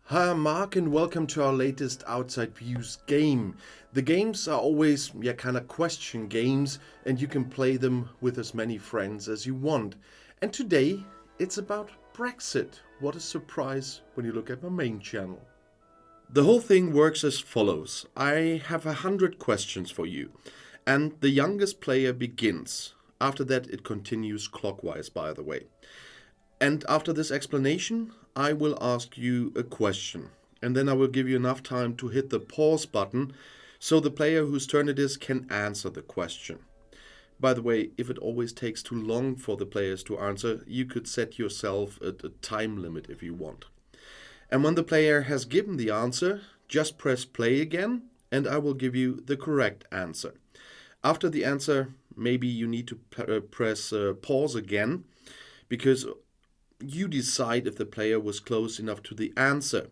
Hi, I'm Mark, and welcome to our latest Outside Views game. The games are always, kind of question games, and you can play them with as many friends as you want. And today, it's about Brexit. What a surprise when you look at my main channel. The whole thing works as follows. I have 100 questions for you, and the youngest player begins. After that, it continues clockwise, by the way. And after this explanation, I will ask you a question. And then I will give you enough time to hit the pause button so the player whose turn it is can answer the question. By the way, if it always takes too long for the players to answer, you could set yourself a time limit if you want. And when the player has given the answer, just press play again and I will give you the correct answer. After the answer, maybe you need to press pause again because you decide if the player was close enough to the answer.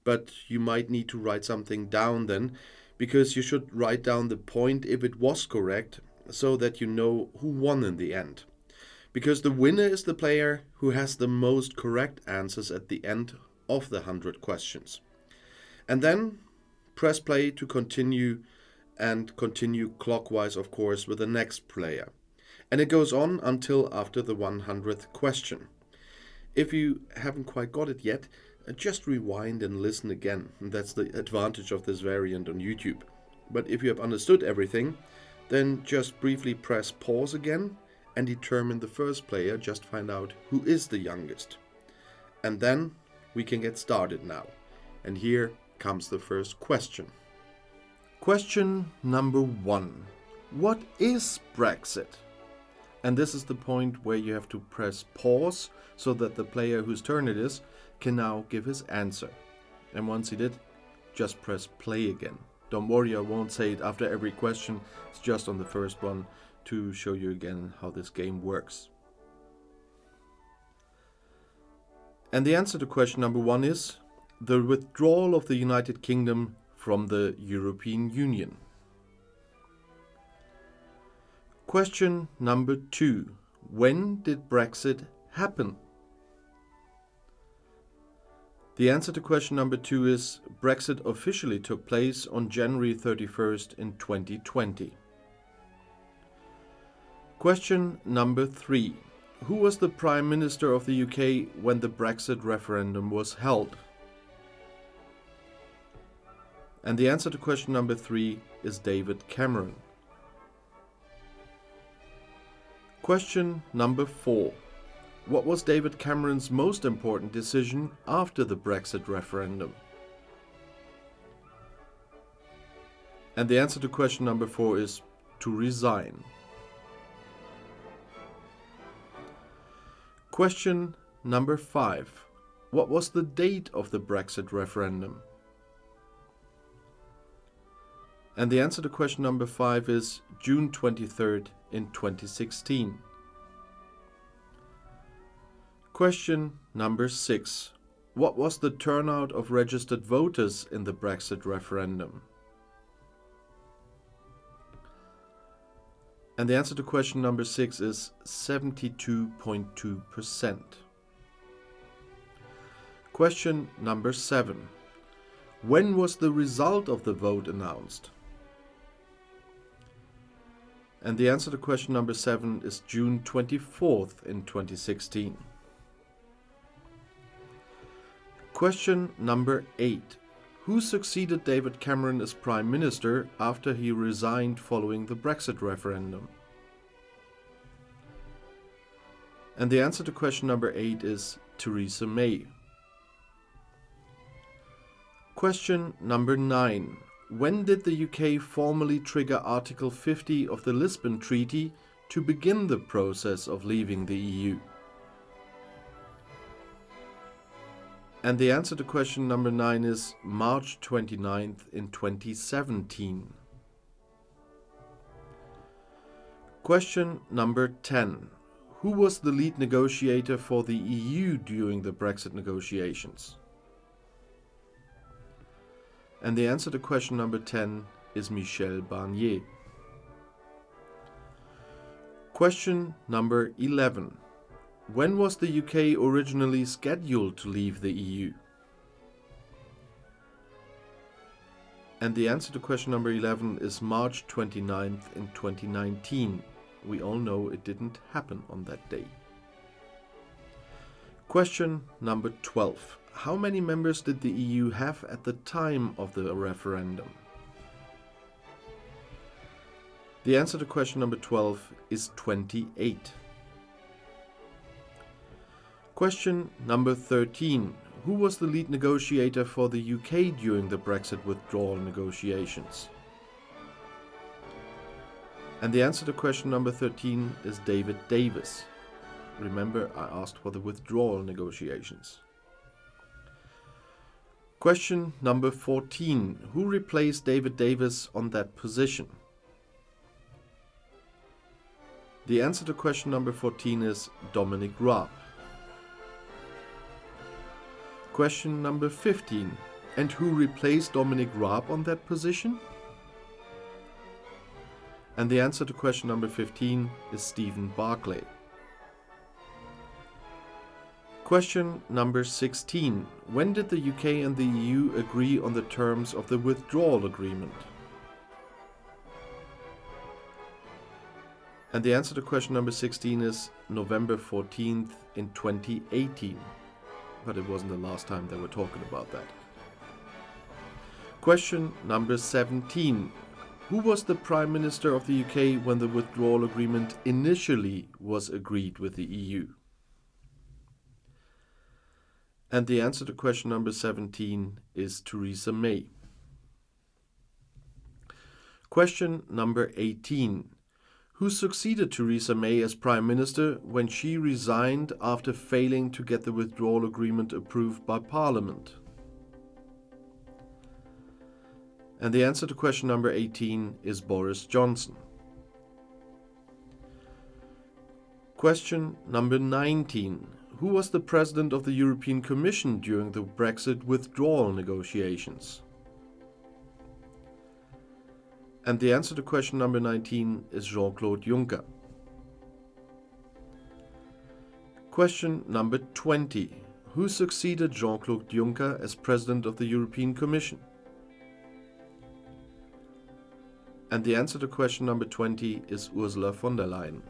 But you might need to write something down then, because you should write down the point if it was correct, so that you know who won in the end. Because the winner is the player who has the most correct answers at the end of the 100 questions. And then press play to continue, and continue clockwise, of course, with the next player. And it goes on until after the 100th question. If you haven't quite got it yet, just rewind and listen again. And that's the advantage of this variant on YouTube. But if you have understood everything, then just briefly press pause again and determine the first player. Just find out who is the youngest. And then we can get started now. And here comes the first question. Question number 1. What is Brexit? And this is the point where you have to press pause so that the player whose turn it is can now give his answer. And once he did, just press play again. Don't worry, I won't say it after every question. It's just on the first one to show you again how this game works. And the answer to question number 1 is the withdrawal of the United Kingdom from the European Union. Question number 2. When did Brexit happen? The answer to question number 2 is Brexit officially took place on January 31st in 2020. Question number 3. Who was the Prime Minister of the UK when the Brexit referendum was held? And the answer to question number 3 is David Cameron. Question number 4. What was David Cameron's most important decision after the Brexit referendum? And the answer to question number 4 is to resign. Question number 5. What was the date of the Brexit referendum? And the answer to question number 5 is June 23rd in 2016. Question number 6. What was the turnout of registered voters in the Brexit referendum? And the answer to question number 6 is 72.2%. Question number 7. When was the result of the vote announced? And the answer to question number 7 is June 24th in 2016. Question number 8. Who succeeded David Cameron as Prime Minister after he resigned following the Brexit referendum? And the answer to question number 8 is Theresa May. Question number 9. When did the UK formally trigger Article 50 of the Lisbon Treaty to begin the process of leaving the EU? And the answer to question number 9 is March 29th in 2017. Question number 10. Who was the lead negotiator for the EU during the Brexit negotiations? And the answer to question number 10 is Michel Barnier. Question number 11. When was the UK originally scheduled to leave the EU? And the answer to question number 11 is March 29th in 2019. We all know it didn't happen on that day. Question number 12. How many members did the EU have at the time of the referendum? The answer to question number 12 is 28. Question number 13. Who was the lead negotiator for the UK during the Brexit withdrawal negotiations? And the answer to question number 13 is David Davis. Remember, I asked for the withdrawal negotiations. Question number 14. Who replaced David Davis on that position? The answer to question number 14 is Dominic Raab. Question number 15. And who replaced Dominic Raab on that position? And the answer to question number 15 is Stephen Barclay. Question number 16. When did the UK and the EU agree on the terms of the withdrawal agreement? And the answer to question number 16 is November 14th in 2018. But it wasn't the last time they were talking about that. Question number 17. Who was the Prime Minister of the UK when the withdrawal agreement initially was agreed with the EU? And the answer to question number 17 is Theresa May. Question number 18. Who succeeded Theresa May as Prime Minister when she resigned after failing to get the withdrawal agreement approved by Parliament? And the answer to question number 18 is Boris Johnson. Question number 19. Who was the President of the European Commission during the Brexit withdrawal negotiations? And the answer to question number 19 is Jean-Claude Juncker. Question number 20. Who succeeded Jean-Claude Juncker as President of the European Commission? And the answer to question number 20 is Ursula von der Leyen.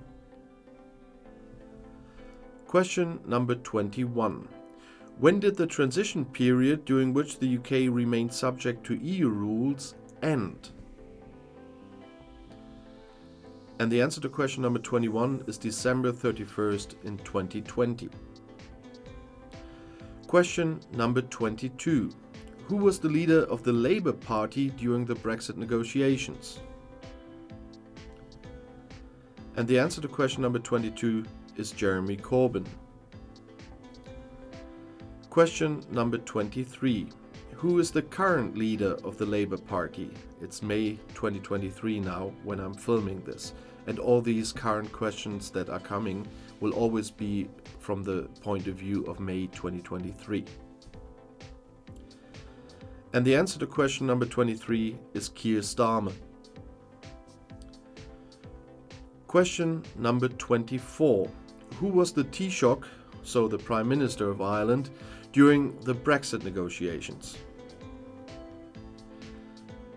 Question number 21. When did the transition period during which the UK remained subject to EU rules end? And the answer to question number 21 is December 31st in 2020. Question number 22. Who was the leader of the Labour Party during the Brexit negotiations? And the answer to question number 22 is Jeremy Corbyn. Question number 23. Who is the current leader of the Labour Party? It's May 2023 now when I'm filming this. And all these current questions that are coming will always be from the point of view of May 2023. And the answer to question number 23 is Keir Starmer. Question number 24. Who was the Taoiseach, so the Prime Minister of Ireland, during the Brexit negotiations?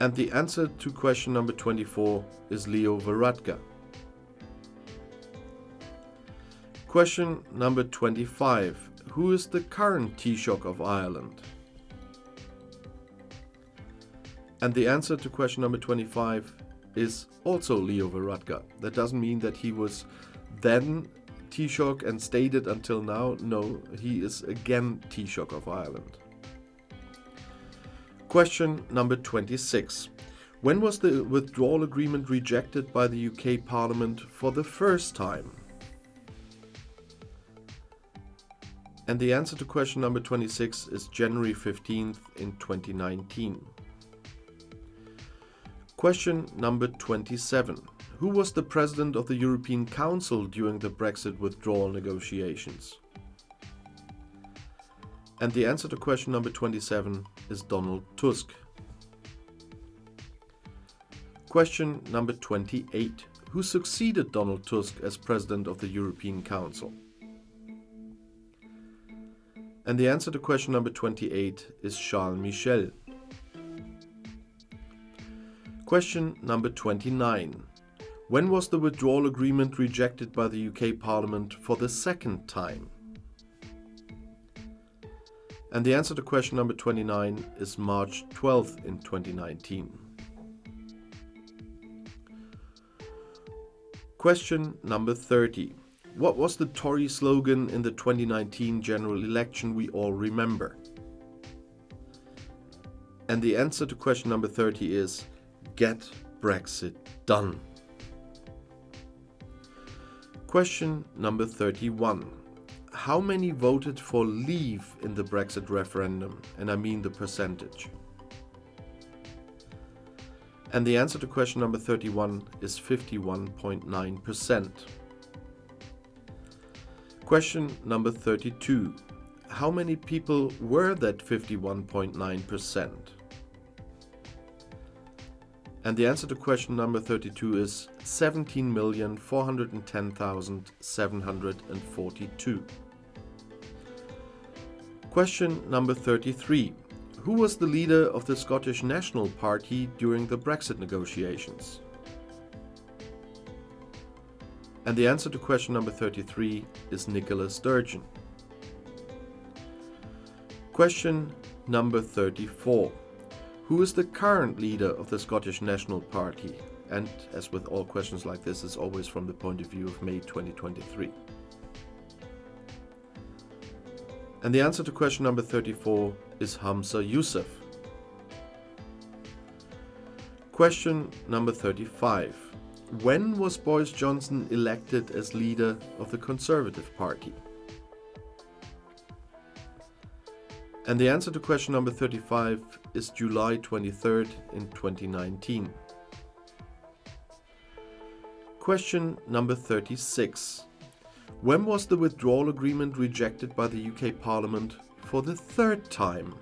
And the answer to question number 24 is Leo Varadkar. Question number 25. Who is the current Taoiseach of Ireland? And the answer to question number 25 is also Leo Varadkar. That doesn't mean that he was then Taoiseach and stayed it until now. No, he is again Taoiseach of Ireland. Question number 26. When was the withdrawal agreement rejected by the UK Parliament for the first time? And the answer to question number 26 is January 15th in 2019. Question number 27. Who was the President of the European Council during the Brexit withdrawal negotiations? And the answer to question number 27 is Donald Tusk. Question number 28. Who succeeded Donald Tusk as President of the European Council? And the answer to question number 28 is Charles Michel. Question number 29. When was the withdrawal agreement rejected by the UK Parliament for the second time? And the answer to question number 29 is March 12th in 2019. Question number 30. What was the Tory slogan in the 2019 general election we all remember? And the answer to question number 30 is Get Brexit Done. Question number 31. How many voted for leave in the Brexit referendum? And I mean the percentage. And the answer to question number 31 is 51.9%. Question number 32. How many people were that 51.9%? And the answer to question number 32 is 17,410,742. Question number 33. Who was the leader of the Scottish National Party during the Brexit negotiations? And the answer to question number 33 is Nicola Sturgeon. Question number 34. Who is the current leader of the Scottish National Party? And as with all questions like this, it's always from the point of view of May 2023. And the answer to question number 34 is Hamza Yousaf. Question number 35. When was Boris Johnson elected as leader of the Conservative Party? And the answer to question number 35 is July 23rd in 2019. Question number 36. When was the withdrawal agreement rejected by the UK Parliament for the third time?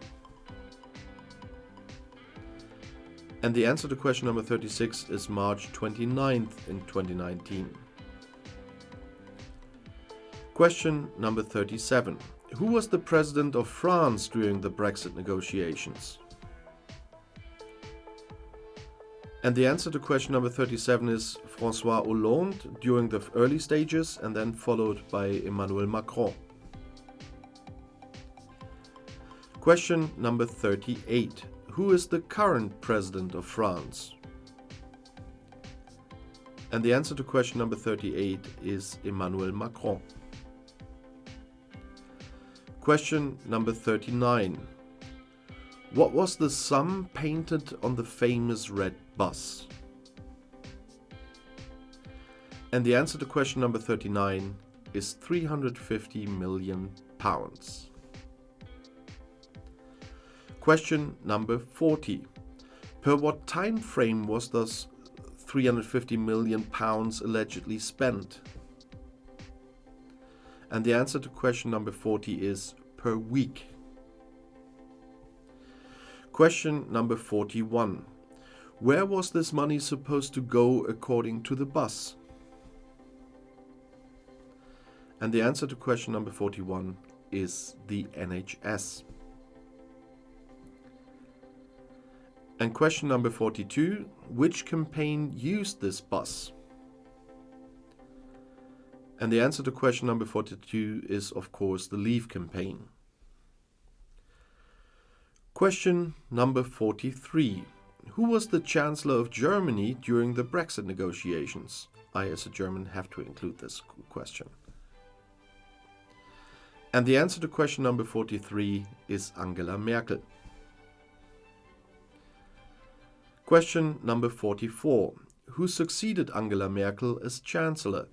And the answer to question number 36 is March 29th in 2019. Question number 37. Who was the President of France during the Brexit negotiations? And the answer to question number 37 is François Hollande during the early stages and then followed by Emmanuel Macron. Question number 38. Who is the current President of France? And the answer to question number 38 is Emmanuel Macron. Question number 39. What was the sum painted on the famous red bus? And the answer to question number 39 is £350 million. Question number 40. Per what time frame was thus £350 million allegedly spent? And the answer to question number 40 is per week. Question number 41. Where was this money supposed to go according to the bus? And the answer to question number 41 is the NHS. And question number 42. Which campaign used this bus? And the answer to question number 42 is, of course, the Leave campaign. Question number 43. Who was the Chancellor of Germany during the Brexit negotiations? I, as a German, have to include this question. And the answer to question number 43 is Angela Merkel. Question number 44. Who succeeded Angela Merkel as Chancellor?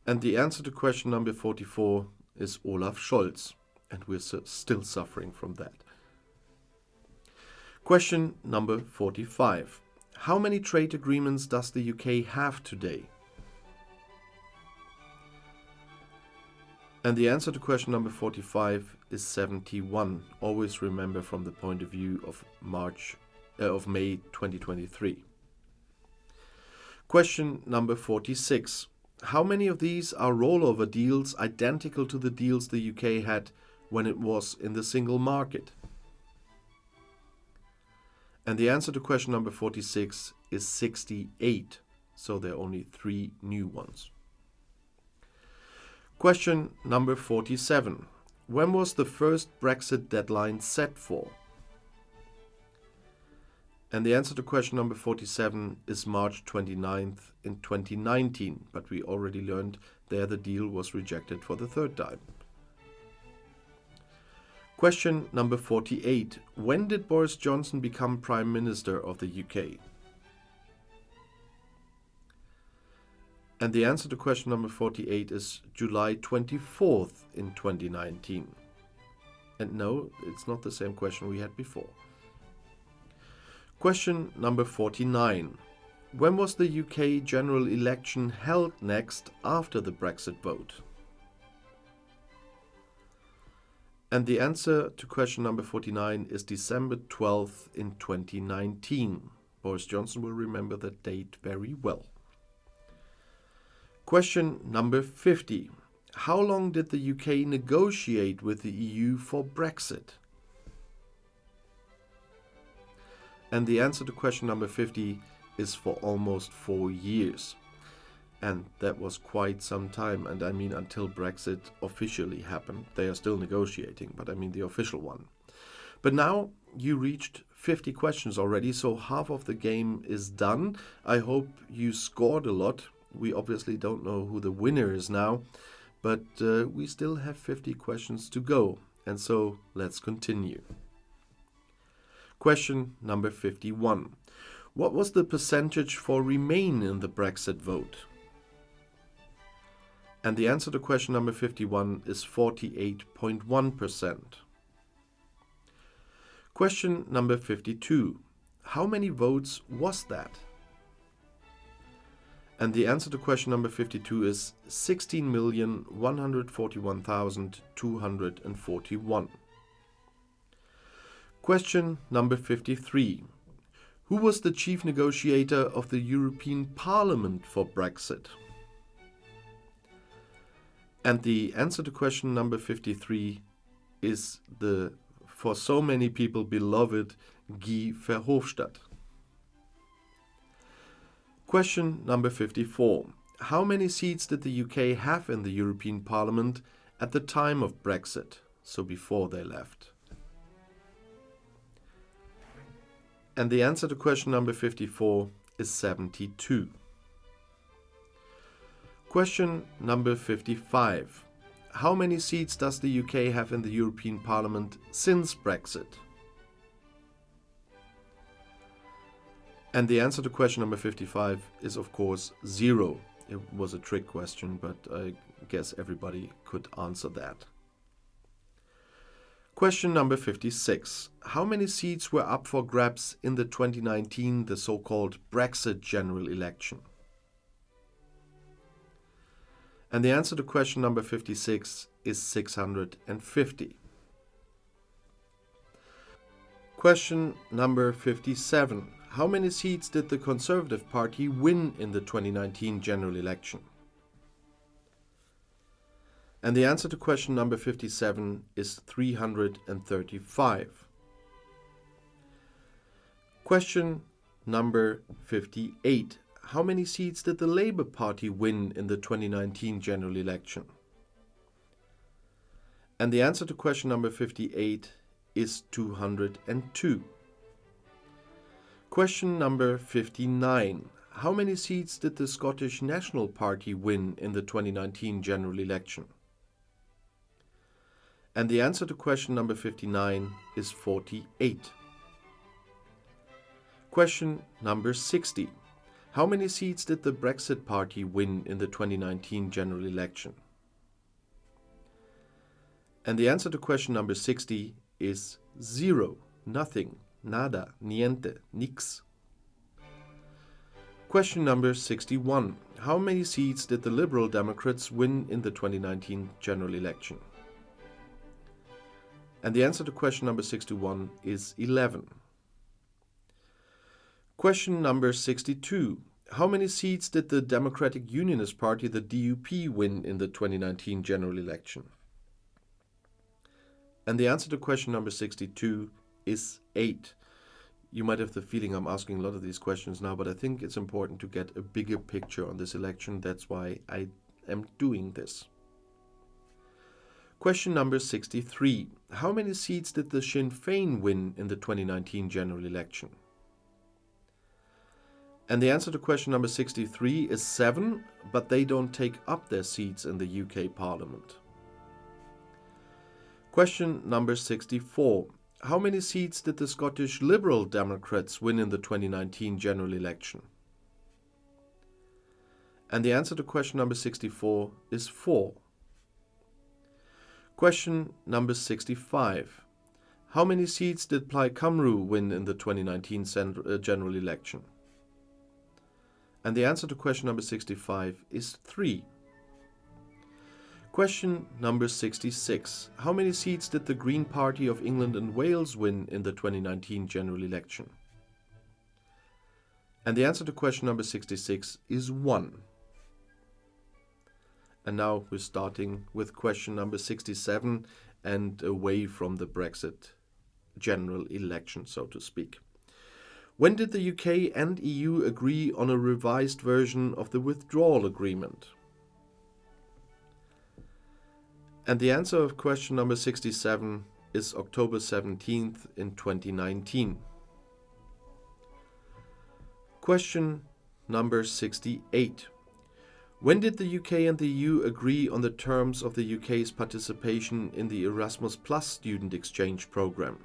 And the answer to question number 44 is Olaf Scholz, and we're still suffering from that. Question number 45. How many trade agreements does the UK have today? And the answer to question number 45 is 71. Always remember from the point of view of May 2023. Question number 46. How many of these are rollover deals identical to the deals the UK had when it was in the single market? And the answer to question number 46 is 68. So there are only 3 new ones. Question number 47. When was the first Brexit deadline set for? And the answer to question number 47 is March 29th in 2019. But we already learned there the deal was rejected for the 3rd time. Question number 48. When did Boris Johnson become Prime Minister of the UK? And the answer to question number 48 is July 24th in 2019. And no, it's not the same question we had before. Question number 49. When was the UK general election held next after the Brexit vote? And the answer to question number 49 is December 12th in 2019. Boris Johnson will remember that date very well. Question number 50. How long did the UK negotiate with the EU for Brexit? And the answer to question number 50 is for almost 4 years. And that was quite some time. And I mean, until Brexit officially happened. They are still negotiating, but I mean the official one. But now you reached 50 questions already, so half of the game is done. I hope you scored a lot. We obviously don't know who the winner is now, but we still have 50 questions to go. And so let's continue. Question number 51. What was the percentage for Remain in the Brexit vote? And the answer to question number 51 is 48.1%. Question number 52. How many votes was that? And the answer to question number 52 is 16,141,241. Question number 53. Who was the chief negotiator of the European Parliament for Brexit? And the answer to question number 53 is the, for so many people, beloved Guy Verhofstadt. Question number 54. How many seats did the UK have in the European Parliament at the time of Brexit, so before they left? And the answer to question number 54 is 72. Question number 55. How many seats does the UK have in the European Parliament since Brexit? And the answer to question number 55 is, of course, 0. It was a trick question, but I guess everybody could answer that. Question number 56. How many seats were up for grabs in the 2019, the so-called Brexit general election? And the answer to question number 56 is 650. Question number 57. How many seats did the Conservative Party win in the 2019 general election? And the answer to question number 57 is 335. Question number 58. How many seats did the Labour Party win in the 2019 general election? And the answer to question number 58 is 202. Question number 59. How many seats did the Scottish National Party win in the 2019 general election? And the answer to question number 59 is 48. Question number 60. How many seats did the Brexit Party win in the 2019 general election? And the answer to question number 60 is 0, nothing, nada, niente, nix. Question number 61. How many seats did the Liberal Democrats win in the 2019 general election? And the answer to question number 61 is 11. Question number 62. How many seats did the Democratic Unionist Party, the DUP, win in the 2019 general election? And the answer to question number 62 is 8. You might have the feeling I'm asking a lot of these questions now, but I think it's important to get a bigger picture on this election. That's why I am doing this. Question number 63. How many seats did the Sinn Féin win in the 2019 general election? And the answer to question number 63 is 7, but they don't take up their seats in the UK Parliament. Question number 64. How many seats did the Scottish Liberal Democrats win in the 2019 general election? And the answer to question number 64 is 4. Question number 65. How many seats did Plaid Cymru win in the 2019 general election? And the answer to question number 65 is 3. Question number 66. How many seats did the Green Party of England and Wales win in the 2019 general election? And the answer to question number 66 is 1. And now we're starting with question number 67 and away from the Brexit general election, so to speak. When did the UK and EU agree on a revised version of the withdrawal agreement? And the answer of question number 67 is October 17th in 2019. Question number 68. When did the UK and the EU agree on the terms of the UK's participation in the Erasmus Plus student exchange program?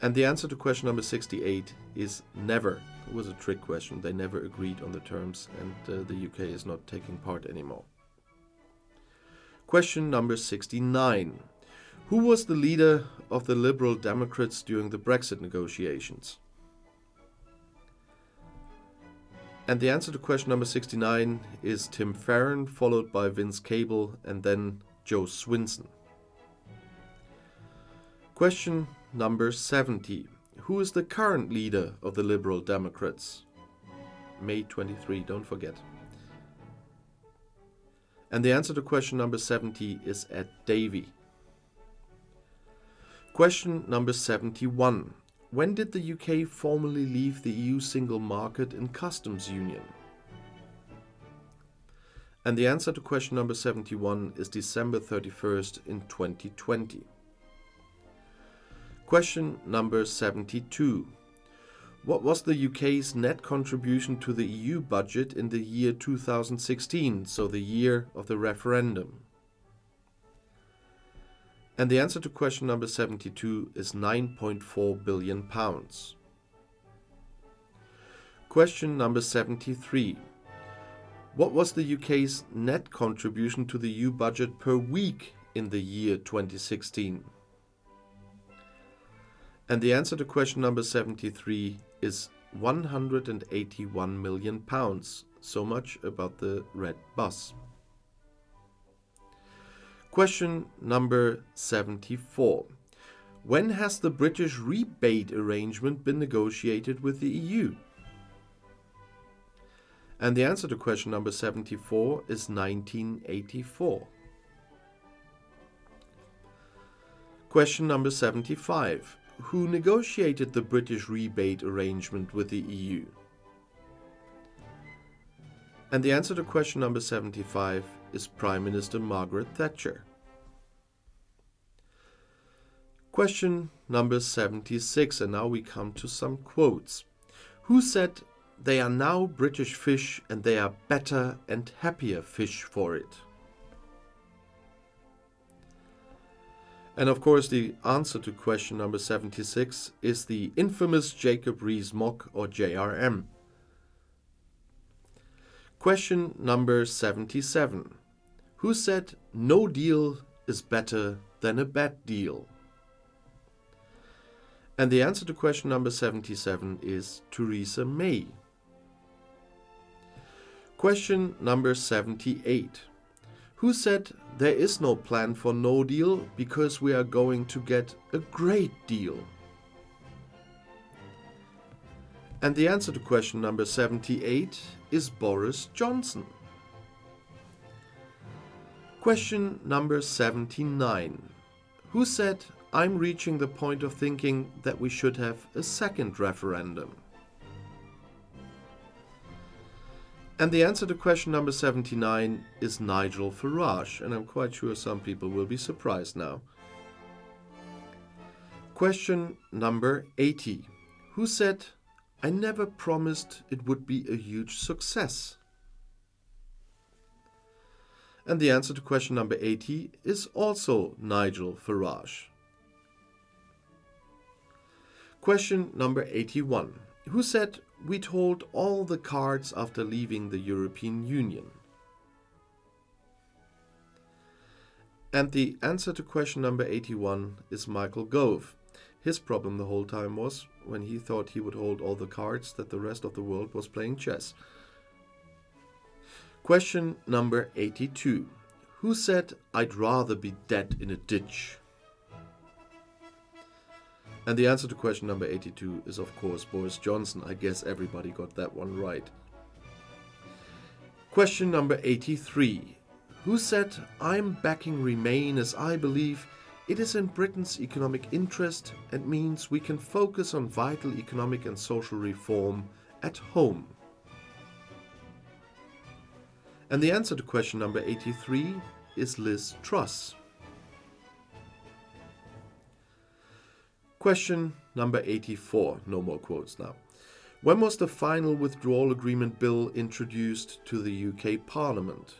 And the answer to question number 68 is never. It was a trick question. They never agreed on the terms, and the UK is not taking part anymore. Question number 69. Who was the leader of the Liberal Democrats during the Brexit negotiations? And the answer to question number 69 is Tim Farron, followed by Vince Cable, and then Joe Swinson. Question number 70. Who is the current leader of the Liberal Democrats? May 23, don't forget. And the answer to question number 70 is Ed Davey. Question number 71. When did the UK formally leave the EU single market and customs union? And the answer to question number 71 is December 31st in 2020. Question number 72. What was the UK's net contribution to the EU budget in the year 2016, so the year of the referendum? And the answer to question number 72 is £9.4 billion. Question number 73. What was the UK's net contribution to the EU budget per week in the year 2016? And the answer to question number 73 is £181 million. So much about the red bus. Question number 74. When has the British rebate arrangement been negotiated with the EU? And the answer to question number 74 is 1984. Question number 75. Who negotiated the British rebate arrangement with the EU? And the answer to question number 75 is Prime Minister Margaret Thatcher. Question number 76, and now we come to some quotes. Who said, "They are now British fish and they are better and happier fish for it"? And of course the answer to question number 76 is the infamous Jacob Rees-Mogg, or JRM. Question number 77. Who said no deal is better than a bad deal? And the answer to question number 77 is Theresa May. Question number 78. Who said there is no plan for no deal because we are going to get a great deal? And the answer to question number 78 is Boris Johnson. Question number 79. Who said I'm reaching the point of thinking that we should have a second referendum. And the answer to question number 79 is Nigel Farage, and I'm quite sure some people will be surprised now. Question number 80. Who said, "I never promised it would be a huge success"? And the answer to question number 80 is also Nigel Farage. Question number 81. Who said, "We'd hold all the cards after leaving the European Union"? And the answer to question number 81 is Michael Gove. His problem the whole time was when he thought he would hold all the cards that the rest of the world was playing chess. Question number 82. Who said, "I'd rather be dead in a ditch"? And the answer to question number 82 is, of course, Boris Johnson. I guess everybody got that one right. Question number 83. Who said, "I'm backing Remain as I believe it is in Britain's economic interest and means we can focus on vital economic and social reform at home"? And the answer to question number 83 is Liz Truss. Question number 84. No more quotes now. When was the final withdrawal agreement bill introduced to the UK Parliament?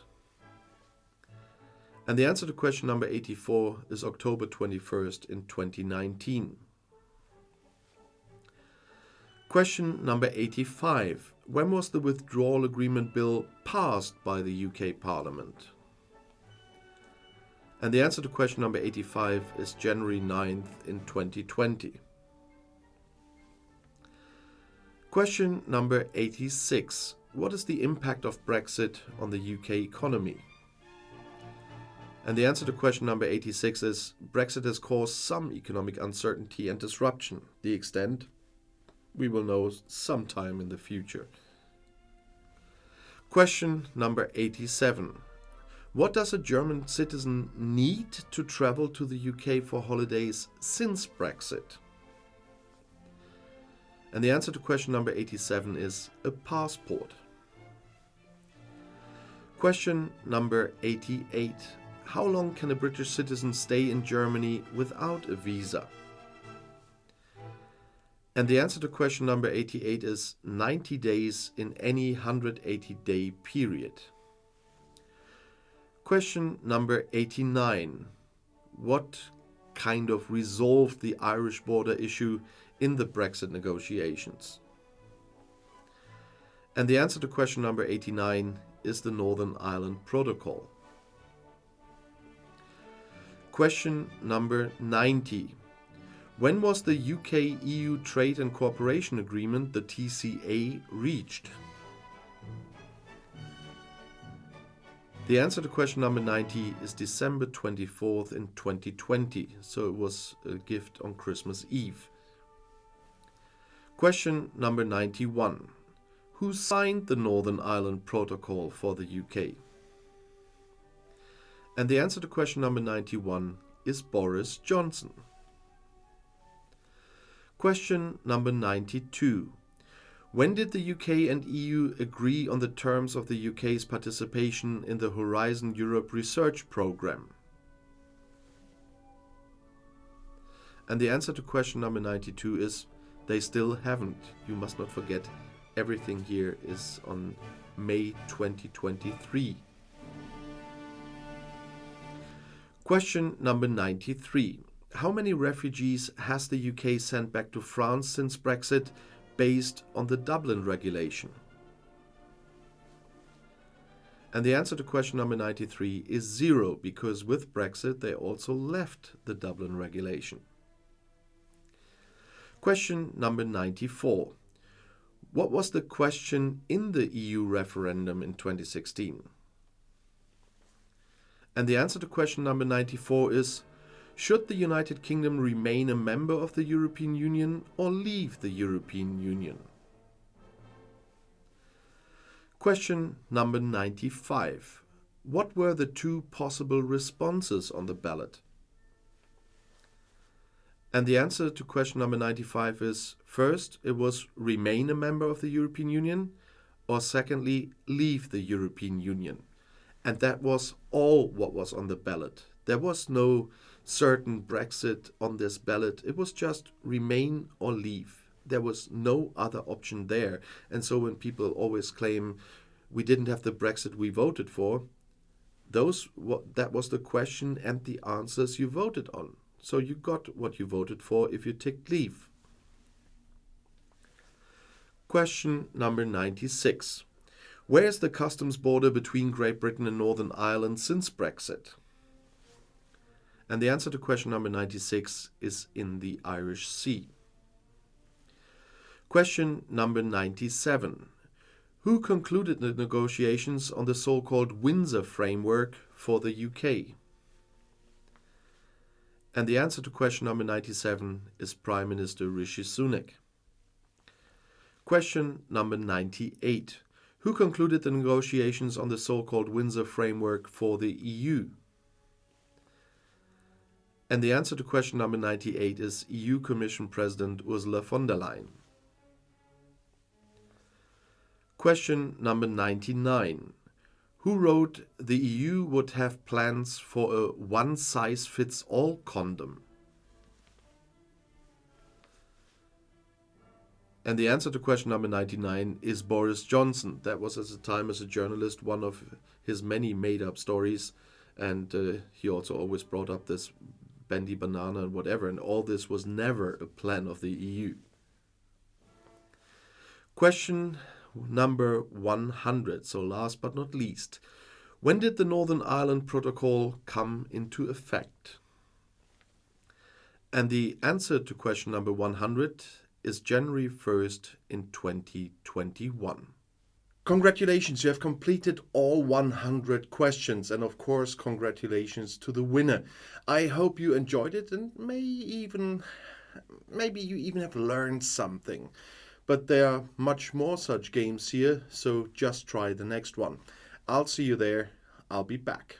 And the answer to question number 84 is October 21st in 2019. Question number 85. When was the withdrawal agreement bill passed by the UK Parliament? And the answer to question number 85 is January 9th in 2020. Question number 86. What is the impact of Brexit on the UK economy? And the answer to question number 86 is Brexit has caused some economic uncertainty and disruption. The extent we will know sometime in the future. Question number 87. What does a German citizen need to travel to the UK for holidays since Brexit? And the answer to question number 87 is a passport. Question number 88. How long can a British citizen stay in Germany without a visa? And the answer to question number 88 is 90 days in any 180-day period. Question number 89. What kind of resolved the Irish border issue in the Brexit negotiations? And the answer to question number 89 is the Northern Ireland Protocol. Question number 90. When was the UK-EU Trade and Cooperation Agreement, the TCA, reached? The answer to question number 90 is December 24th in 2020, so it was a gift on Christmas Eve. Question number 91. Who signed the Northern Ireland Protocol for the UK? And the answer to question number 91 is Boris Johnson. Question number 92. When did the UK and EU agree on the terms of the UK's participation in the Horizon Europe research programme? And the answer to question number 92 is they still haven't. You must not forget, everything here is on May 2023. Question number 93. How many refugees has the UK sent back to France since Brexit based on the Dublin regulation? And the answer to question number 93 is 0, because with Brexit they also left the Dublin regulation. Question number 94. What was the question in the EU referendum in 2016? And the answer to question number 94 is, should the United Kingdom remain a member of the European Union or leave the European Union? Question number 95. What were the two possible responses on the ballot? And the answer to question number 95 is, first, it was remain a member of the European Union, or secondly, leave the European Union. And that was all what was on the ballot. There was no certain Brexit on this ballot. It was just remain or leave. There was no other option there. And so when people always claim we didn't have the Brexit we voted for, that was the question and the answers you voted on. So you got what you voted for if you ticked leave. Question number 96. Where is the customs border between Great Britain and Northern Ireland since Brexit? And the answer to question number 96 is in the Irish Sea. Question number 97. Who concluded the negotiations on the so-called Windsor Framework for the UK? And the answer to question number 97 is Prime Minister Rishi Sunak. Question number 98. Who concluded the negotiations on the so-called Windsor Framework for the EU? And the answer to question number 98 is EU Commission President Ursula von der Leyen. Question number 99. Who wrote the EU would have plans for a one-size-fits-all condom? And the answer to question number 99 is Boris Johnson. That was at the time as a journalist one of his many made-up stories. And he also always brought up this bendy banana and whatever. And all this was never a plan of the EU. Question number 100. So last but not least. When did the Northern Ireland Protocol come into effect? And the answer to question number 100 is January 1st in 2021. Congratulations, you have completed all 100 questions, and of course congratulations to the winner. I hope you enjoyed it and maybe you even have learned something. But there are much more such games here, so just try the next one. I'll see you there. I'll be back.